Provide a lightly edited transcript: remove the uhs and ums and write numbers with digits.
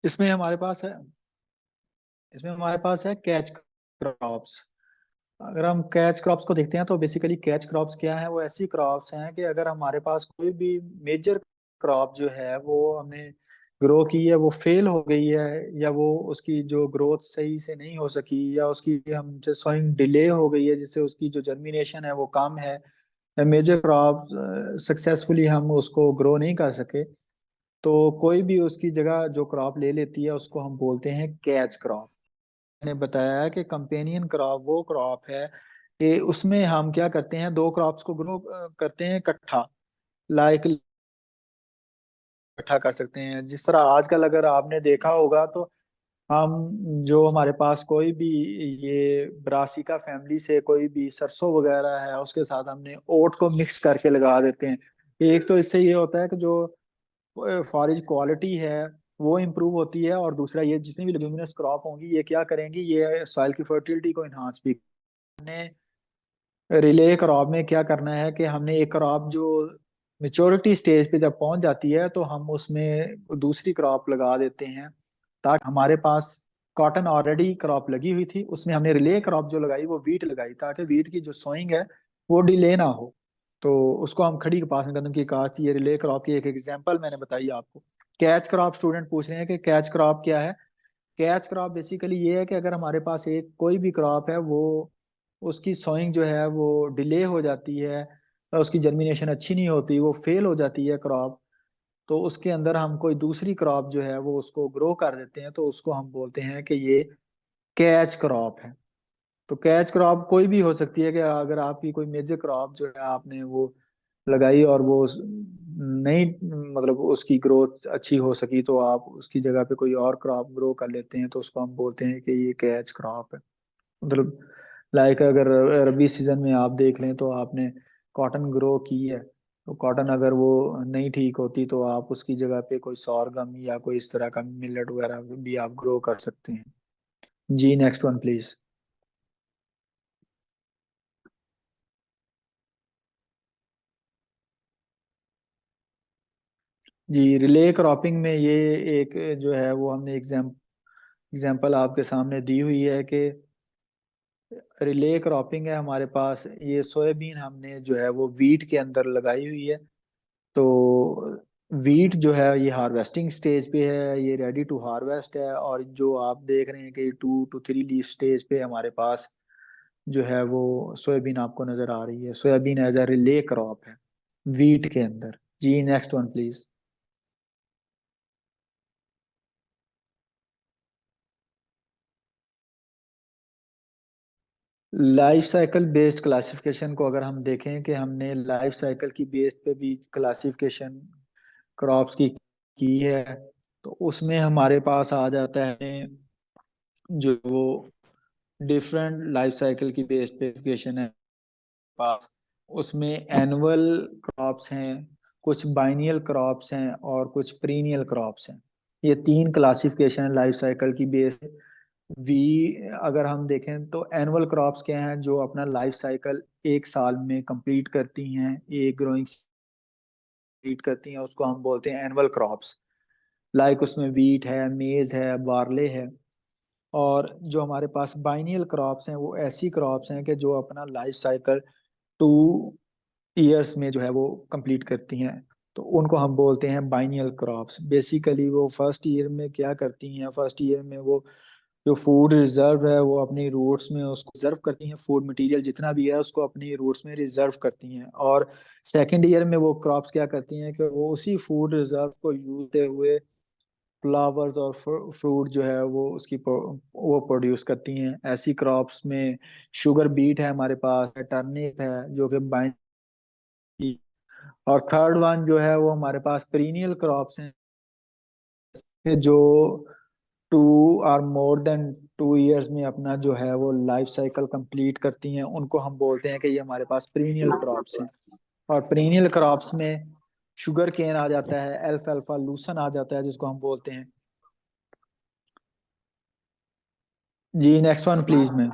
इसमें हमारे पास है इसमें हमारे पास है कैच क्रॉप्स। अगर हम कैच क्रॉप्स को देखते हैं तो बेसिकली कैच क्रॉप्स क्या है, वो ऐसी क्रॉप्स हैं कि अगर हमारे पास कोई भी मेजर क्रॉप जो है वो हमने ग्रो की है, वो फेल हो गई है, या वो उसकी जो ग्रोथ सही से नहीं हो सकी, या उसकी हमसे सोइंग डिले हो गई है जिससे उसकी जो जर्मिनेशन है वो कम है, या मेजर क्रॉप सक्सेसफुली हम उसको ग्रो नहीं कर सके, तो कोई भी उसकी जगह जो क्रॉप ले लेती है उसको हम बोलते हैं कैच क्रॉप। मैंने बताया है कि कंपेनियन क्रॉप वो क्रॉप है कि उसमें हम क्या करते हैं, दो क्रॉप्स को ग्रो करते हैं इकट्ठा, लाइक इकट्ठा कर सकते हैं। जिस तरह आजकल अगर आपने देखा होगा तो हम जो हमारे पास कोई भी ये ब्रासिका फैमिली से कोई भी सरसों वगैरह है उसके साथ हमने ओट को मिक्स करके लगा देते हैं। एक तो इससे ये होता है कि जो फॉरेज क्वालिटी है वो इम्प्रूव होती है, और दूसरा ये जितनी भी लेग्यूमिनस क्रॉप होंगी ये क्या करेंगी, ये सॉइल की फर्टिलिटी को इन्हांस भी। हमने रिले क्रॉप में क्या करना है कि हमने एक क्रॉप जो मेच्योरिटी स्टेज पे जब पहुंच जाती है तो हम उसमें दूसरी क्रॉप लगा देते हैं, ताकि हमारे पास कॉटन ऑलरेडी क्रॉप लगी हुई थी उसमें हमने रिले क्रॉप जो लगाई वो वीट लगाई, ताकि वीट की जो सोइंग है वो डिले ना हो। तो उसको हम खड़ी कपास में कदम की काश, ये रिले क्रॉप की एक एग्जांपल मैंने बताई आपको। कैच क्रॉप स्टूडेंट पूछ रहे हैं कि कैच क्रॉप क्या है। कैच क्रॉप बेसिकली ये है कि अगर हमारे पास एक कोई भी क्रॉप है वो उसकी सोइंग जो है वो डिले हो जाती है, और उसकी जर्मिनेशन अच्छी नहीं होती, वो फेल हो जाती है क्रॉप, तो उसके अंदर हम कोई दूसरी क्रॉप जो है वो उसको ग्रो कर देते हैं, तो उसको हम बोलते हैं कि ये कैच क्रॉप है। तो कैच क्रॉप कोई भी हो सकती है कि अगर आपकी कोई मेजर क्रॉप जो है आपने वो लगाई और वो नहीं, मतलब उसकी ग्रोथ अच्छी हो सकी, तो आप उसकी जगह पे कोई और क्रॉप ग्रो कर लेते हैं, तो उसको हम बोलते हैं कि ये कैच क्रॉप है। मतलब लाइक अगर रबी सीजन में आप देख लें तो आपने कॉटन ग्रो की है, तो कॉटन अगर वो नहीं ठीक होती तो आप उसकी जगह पे कोई सॉरगम या कोई इस तरह का मिलेट वगैरह भी आप ग्रो कर सकते हैं। जी नेक्स्ट वन प्लीज। जी रिले क्रॉपिंग में ये एक जो है वो हमने एग्जाम्पल आपके सामने दी हुई है कि रिले क्रॉपिंग है हमारे पास, ये सोयाबीन हमने जो है वो वीट के अंदर लगाई हुई है। तो वीट जो है ये हार्वेस्टिंग स्टेज पे है, ये रेडी टू हार्वेस्ट है, और जो आप देख रहे हैं कि 2 to 3 लीफ स्टेज पे हमारे पास जो है वो सोयाबीन आपको नजर आ रही है। Soybean as a relay crop है वीट के अंदर। जी next one please. Life cycle based classification को अगर हम देखें कि हमने लाइफ साइकिल की बेस पे भी क्लासिफिकेशन क्रॉप्स की है, तो उसमें हमारे पास आ जाता है जो वो डिफरेंट लाइफ साइकिल की बेस पे क्लासिफिकेशन है पास। उसमें एनुअल क्रॉप्स हैं, कुछ बाइनियल क्रॉप्स हैं, और कुछ पीरियड क्रॉप्स हैं। ये तीन क्लासिफिकेशन है लाइफ साइकिल की बेस। वी अगर हम देखें तो एनुअल क्रॉप्स क्या हैं, जो अपना लाइफ साइकिल एक साल में कंप्लीट करती हैं, एक ग्रोइंग कंप्लीट करती हैं, उसको हम बोलते हैं एनुअल क्रॉप्स। लाइक उसमें वीट है, मेज है, बार्ले है। और जो हमारे पास बाइनियल क्रॉप्स हैं वो ऐसी क्रॉप्स हैं कि जो अपना लाइफ साइकिल 2 ईयर्स में जो है वो कंप्लीट करती हैं, तो उनको हम बोलते हैं बाइनियल क्रॉप्स। बेसिकली वो फर्स्ट ईयर में क्या करती हैं, फर्स्ट ईयर में वो जो फूड रिजर्व है वो अपनी रूट्स में उसको रिजर्व करती हैं, फूड मटेरियल जितना भी है उसको अपनी रूट्स में रिजर्व करती हैं। और सेकेंड ईयर में वो क्रॉप्स क्या करती हैं कि वो उसी फूड रिजर्व को यूज करते हुए फ्लावर्स और फ्रूट जो है वो उसकी वो प्रोड्यूस करती हैं। ऐसी क्रॉप्स में शुगर बीट है हमारे पास, टर्निप है जो कि बाइंड, और थर्ड वन जो है वो हमारे पास पेरिनियल क्रॉप्स हैं जो 2 और मोर देन 2 ईयर्स में अपना जो है वो लाइफ साइकिल कंप्लीट करती हैं, उनको हम बोलते हैं कि ये हमारे पास पेरिनियल क्रॉप्स हैं। और पेरिनियल क्रॉप्स में शुगर केन आ जाता है, एल्फाल्फा लूसन आ जाता है जिसको हम बोलते हैं। जी नेक्स्ट वन प्लीज मैम।